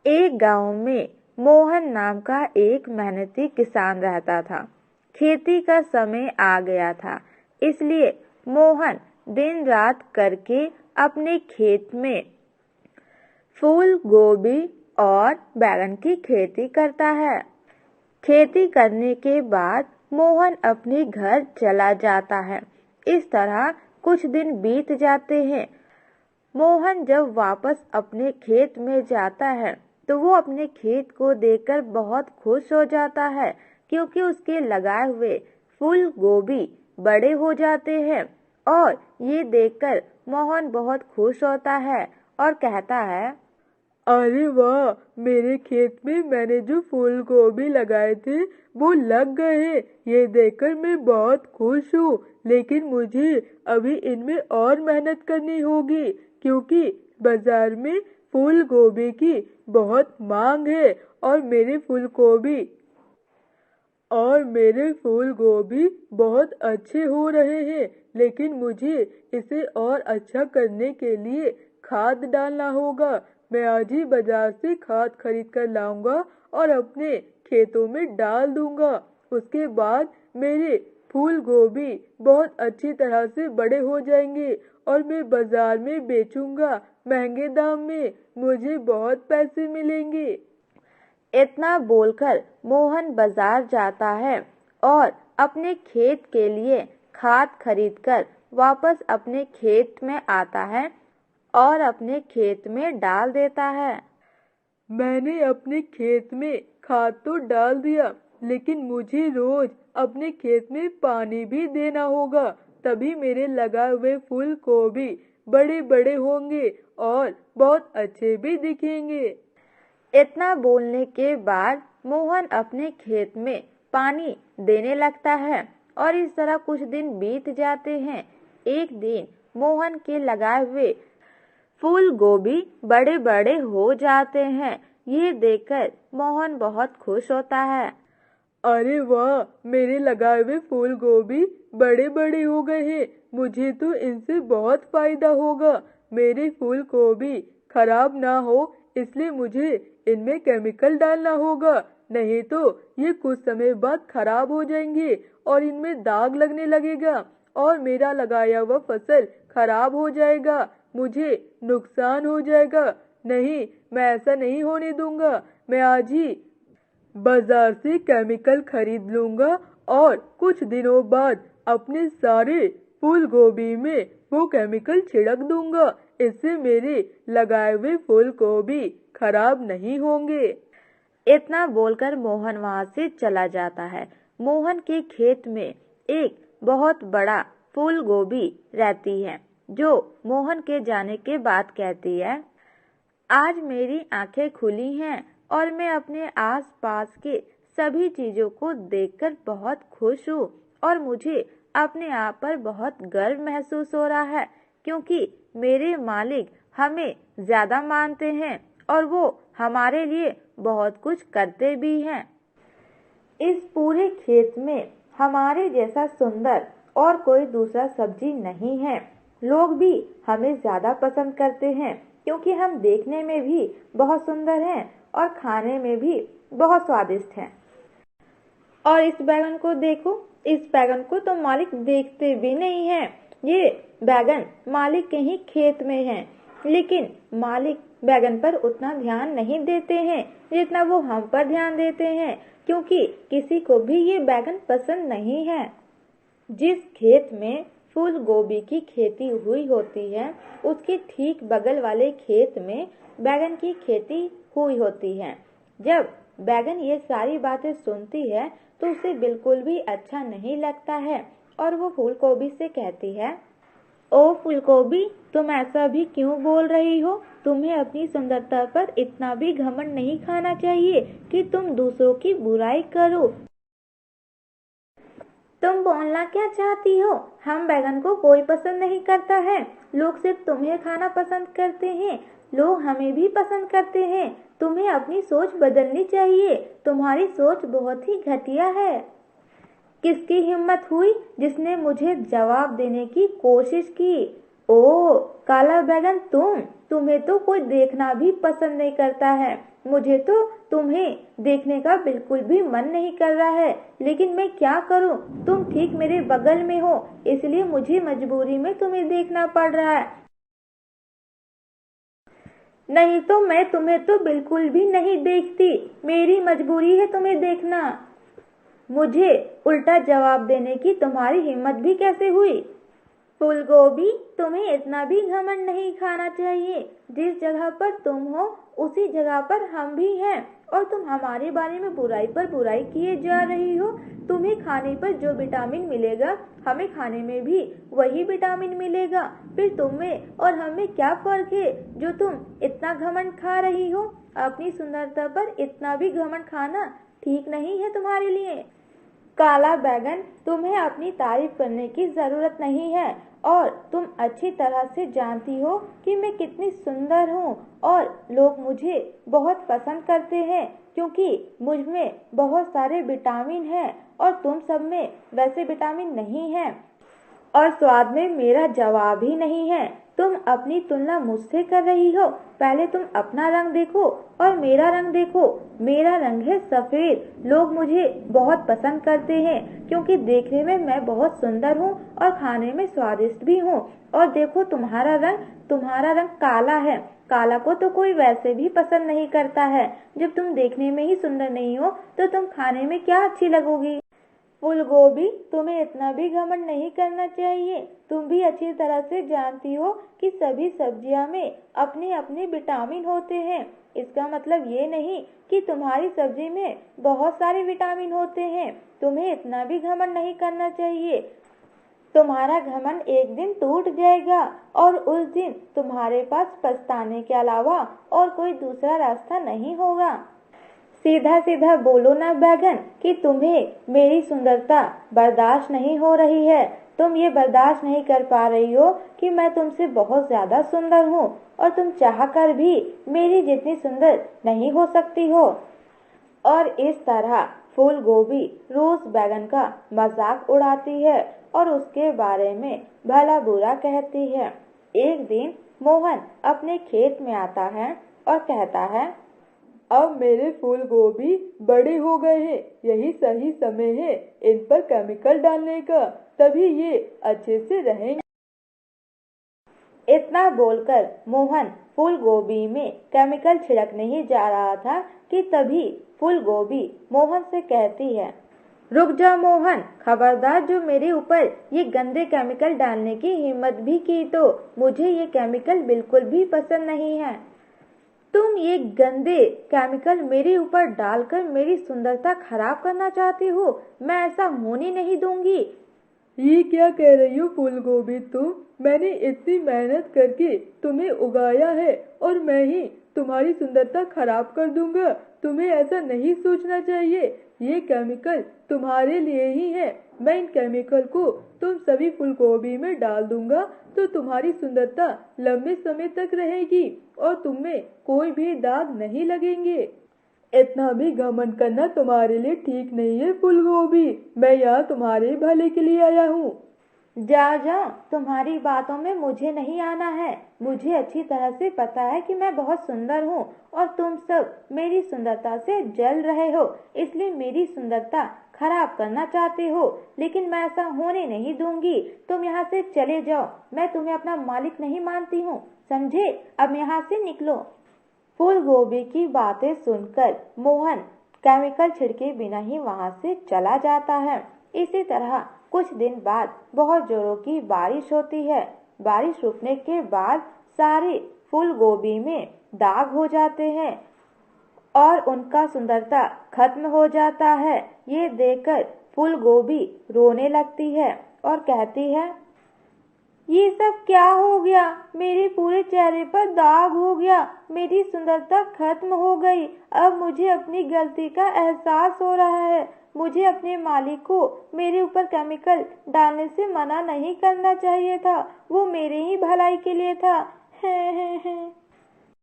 एक गांव में मोहन नाम का एक मेहनती किसान रहता था। खेती का समय आ गया था, इसलिए मोहन दिन रात करके अपने खेत में फूल गोभी और बैंगन की खेती करता है। खेती करने के बाद मोहन अपने घर चला जाता है। इस तरह कुछ दिन बीत जाते हैं। मोहन जब वापस अपने खेत में जाता है तो वो अपने खेत को देखकर बहुत खुश हो जाता है, क्योंकि उसके लगाए हुए फूल गोभी बड़े हो जाते हैं। और ये देखकर मोहन बहुत खुश होता है और कहता है, अरे वाह, मेरे खेत में मैंने जो फूल गोभी लगाए थे वो लग गए हैं। ये देखकर मैं बहुत खुश हूँ, लेकिन मुझे अभी इनमें और मेहनत करनी होगी, क्योंकि बाजार में फूल गोभी की बहुत मांग है और मेरे फूल गोभी बहुत अच्छे हो रहे हैं। लेकिन मुझे इसे और अच्छा करने के लिए खाद डालना होगा। मैं आज ही बाजार से खाद खरीद कर लाऊंगा और अपने खेतों में डाल दूंगा। उसके बाद मेरे फूल गोभी बहुत अच्छी तरह से बड़े हो जाएंगे और मैं बाजार में बेचूंगा महंगे दाम में। मुझे बहुत पैसे मिलेंगे। इतना बोलकर मोहन बाजार जाता है और अपने खेत के लिए खाद खरीदकर वापस अपने खेत में आता है और अपने खेत में डाल देता है। मैंने अपने खेत में खाद तो डाल दिया, लेकिन मुझे रोज अपने खेत में पानी भी देना होगा, तभी मेरे लगाए हुए फूल गोभी बड़े बड़े होंगे और बहुत अच्छे भी दिखेंगे। इतना बोलने के बाद मोहन अपने खेत में पानी देने लगता है और इस तरह कुछ दिन बीत जाते हैं। एक दिन मोहन के लगाए हुए फूल गोभी बड़े बड़े हो जाते हैं। ये देखकर मोहन बहुत खुश होता है। अरे वाह, मेरे लगाए हुए फूल गोभी बड़े बड़े हो गए हैं। मुझे तो इनसे बहुत फायदा होगा। मेरे फूल गोभी खराब ना हो, इसलिए मुझे इनमें केमिकल डालना होगा, नहीं तो ये कुछ समय बाद खराब हो जाएंगे और इनमें दाग लगने लगेगा और मेरा लगाया हुआ फसल खराब हो जाएगा, मुझे नुकसान हो जाएगा। नहीं, मैं ऐसा नहीं होने दूंगा। मैं आज ही बाजार से केमिकल खरीद लूंगा और कुछ दिनों बाद अपने सारे फूल गोभी में वो केमिकल छिड़क दूंगा। इससे मेरे लगाए हुए फूल गोभी खराब नहीं होंगे। इतना बोलकर मोहन वहां से चला जाता है। मोहन के खेत में एक बहुत बड़ा फूल गोभी रहती है, जो मोहन के जाने के बाद कहती है, आज मेरी आंखें खुली हैं और मैं अपने आसपास के सभी चीजों को देखकर बहुत खुश हूँ और मुझे अपने आप पर बहुत गर्व महसूस हो रहा है, क्योंकि मेरे मालिक हमें ज्यादा मानते हैं और वो हमारे लिए बहुत कुछ करते भी हैं। इस पूरे खेत में हमारे जैसा सुंदर और कोई दूसरा सब्जी नहीं है। लोग भी हमें ज्यादा पसंद करते हैं, क्योंकि हम देखने में भी बहुत सुंदर हैं और खाने में भी बहुत स्वादिष्ट हैं। और इस बैगन को देखो, इस बैगन को तो मालिक देखते भी नहीं हैं। ये बैगन मालिक के ही खेत में है, लेकिन मालिक बैगन पर उतना ध्यान नहीं देते हैं जितना वो हम पर ध्यान देते हैं, क्योंकि किसी को भी ये बैगन पसंद नहीं है। जिस खेत में फूल गोभी की खेती हुई होती है, उसके ठीक बगल वाले खेत में बैगन की खेती हुई होती है। जब बैगन ये सारी बातें सुनती है तो उसे बिल्कुल भी अच्छा नहीं लगता है और वो फूल गोभी से कहती है, ओ फूल गोभी, तुम ऐसा भी क्यों बोल रही हो? तुम्हें अपनी सुंदरता पर इतना भी घमंड नहीं खाना चाहिए कि तुम दूसरों की बुराई करो। तुम बोलना क्या चाहती हो? हम बैगन को कोई पसंद नहीं करता है। लोग सिर्फ तुम्हें खाना पसंद करते हैं। लोग हमें भी पसंद करते हैं। तुम्हें अपनी सोच बदलनी चाहिए। तुम्हारी सोच बहुत ही घटिया है। किसकी हिम्मत हुई जिसने मुझे जवाब देने की कोशिश की? ओ काला बैगन, तुम्हें तो कोई देखना भी पसंद नहीं करता है। मुझे तो तुम्हें देखने का बिल्कुल भी मन नहीं कर रहा है, लेकिन मैं क्या करूं, तुम ठीक मेरे बगल में हो, इसलिए मुझे मजबूरी में तुम्हें देखना पड़ रहा है। नहीं तो मैं तुम्हें तो बिल्कुल भी नहीं देखती, मेरी मजबूरी है तुम्हें देखना। मुझे उल्टा जवाब देने की तुम्हारी हिम्मत भी कैसे हुई? फूलगोभी, तुम्हें इतना भी घमंड नहीं खाना चाहिए। जिस जगह पर तुम हो उसी जगह पर हम भी हैं, और तुम हमारे बारे में बुराई पर बुराई किए जा रही हो। तुम्हें खाने पर जो विटामिन मिलेगा, हमें खाने में भी वही विटामिन मिलेगा। फिर तुम में और हम में क्या फर्क है जो तुम इतना घमंड खा रही हो? अपनी सुंदरता पर इतना भी घमंड खाना ठीक नहीं है तुम्हारे लिए। काला बैगन, तुम्हें अपनी तारीफ करने की जरूरत नहीं है, और तुम अच्छी तरह से जानती हो कि मैं कितनी सुंदर हूँ, और लोग मुझे बहुत पसंद करते हैं क्योंकि मुझ में बहुत सारे विटामिन हैं, और तुम सब में वैसे विटामिन नहीं है, और स्वाद में मेरा जवाब ही नहीं है। तुम अपनी तुलना मुझसे कर रही हो। पहले तुम अपना रंग देखो और मेरा रंग देखो। मेरा रंग है सफेद। लोग मुझे बहुत पसंद करते हैं क्योंकि देखने में मैं बहुत सुंदर हूँ और खाने में स्वादिष्ट भी हूँ। और देखो तुम्हारा रंग काला है। काला को तो कोई वैसे भी पसंद नहीं करता है। जब तुम देखने में ही सुंदर नहीं हो तो तुम खाने में क्या अच्छी लगोगी? फूलगोभी, तुम्हें इतना भी घमंड नहीं करना चाहिए। तुम भी अच्छी तरह से जानती हो कि सभी सब्जियां में अपने अपने विटामिन होते हैं। इसका मतलब ये नहीं कि तुम्हारी सब्जी में बहुत सारे विटामिन होते हैं। तुम्हें इतना भी घमंड नहीं करना चाहिए। तुम्हारा घमंड एक दिन टूट जाएगा, और उस दिन तुम्हारे पास पछताने के अलावा और कोई दूसरा रास्ता नहीं होगा। सीधा सीधा बोलो ना बैगन कि तुम्हें मेरी सुंदरता बर्दाश्त नहीं हो रही है। तुम ये बर्दाश्त नहीं कर पा रही हो कि मैं तुमसे बहुत ज्यादा सुंदर हूँ, और तुम चाहकर भी मेरी जितनी सुंदर नहीं हो सकती हो। और इस तरह फूलगोभी रोज बैगन का मजाक उड़ाती है और उसके बारे में भला बुरा कहती है। एक दिन मोहन अपने खेत में आता है और कहता है, अब मेरे फूल गोभी बड़े हो गए हैं, यही सही समय है इन पर केमिकल डालने का, तभी ये अच्छे से रहेंगे। इतना बोलकर मोहन फूलगोभी में केमिकल छिड़कने ही जा रहा था कि तभी फूलगोभी मोहन से कहती है, रुक जा मोहन, खबरदार, जो मेरे ऊपर ये गंदे केमिकल डालने की हिम्मत भी की तो मुझे ये केमिकल बिल्कुल भी पसंद नहीं है। तुम ये गंदे केमिकल मेरे ऊपर डालकर मेरी सुंदरता खराब करना चाहती हो। मैं ऐसा होने नहीं दूंगी। ये क्या कह रही हो फूलगोभी तुम? मैंने इतनी मेहनत करके तुम्हें उगाया है और मैं ही तुम्हारी सुंदरता खराब कर दूंगा। तुम्हें ऐसा नहीं सोचना चाहिए। ये केमिकल तुम्हारे लिए ही है। मैं इन केमिकल को तुम सभी फूलगोभी में डाल दूंगा तो तुम्हारी सुंदरता लंबे समय तक रहेगी और तुम्हें कोई भी दाग नहीं लगेंगे। इतना भी घमंड करना तुम्हारे लिए ठीक नहीं है फूलगोभी। मैं यहाँ तुम्हारे भले के लिए आया हूँ। जाओ, तुम्हारी बातों में मुझे नहीं आना है। मुझे अच्छी तरह से पता है कि मैं बहुत सुंदर हूँ और तुम सब मेरी सुंदरता से जल रहे हो, इसलिए मेरी सुंदरता खराब करना चाहते हो, लेकिन मैं ऐसा होने नहीं दूंगी। तुम यहाँ से चले जाओ। मैं तुम्हें अपना मालिक नहीं मानती हूँ, समझे? अब यहाँ से निकलो। फूलगोभी की बातें सुनकर मोहन केमिकल छिड़के बिना ही वहाँ से चला जाता है। इसी तरह कुछ दिन बाद बहुत जोरों की बारिश होती है। बारिश रुकने के बाद सारे फूलगोभी में दाग हो जाते हैं और उनका सुंदरता खत्म हो जाता है। ये देखकर फूलगोभी रोने लगती है और कहती है, ये सब क्या हो गया? मेरे पूरे चेहरे पर दाग हो गया। मेरी सुंदरता खत्म हो गई। अब मुझे अपनी गलती का एहसास हो रहा है। मुझे अपने मालिक को मेरे ऊपर केमिकल डालने से मना नहीं करना चाहिए था। वो मेरे ही भलाई के लिए था।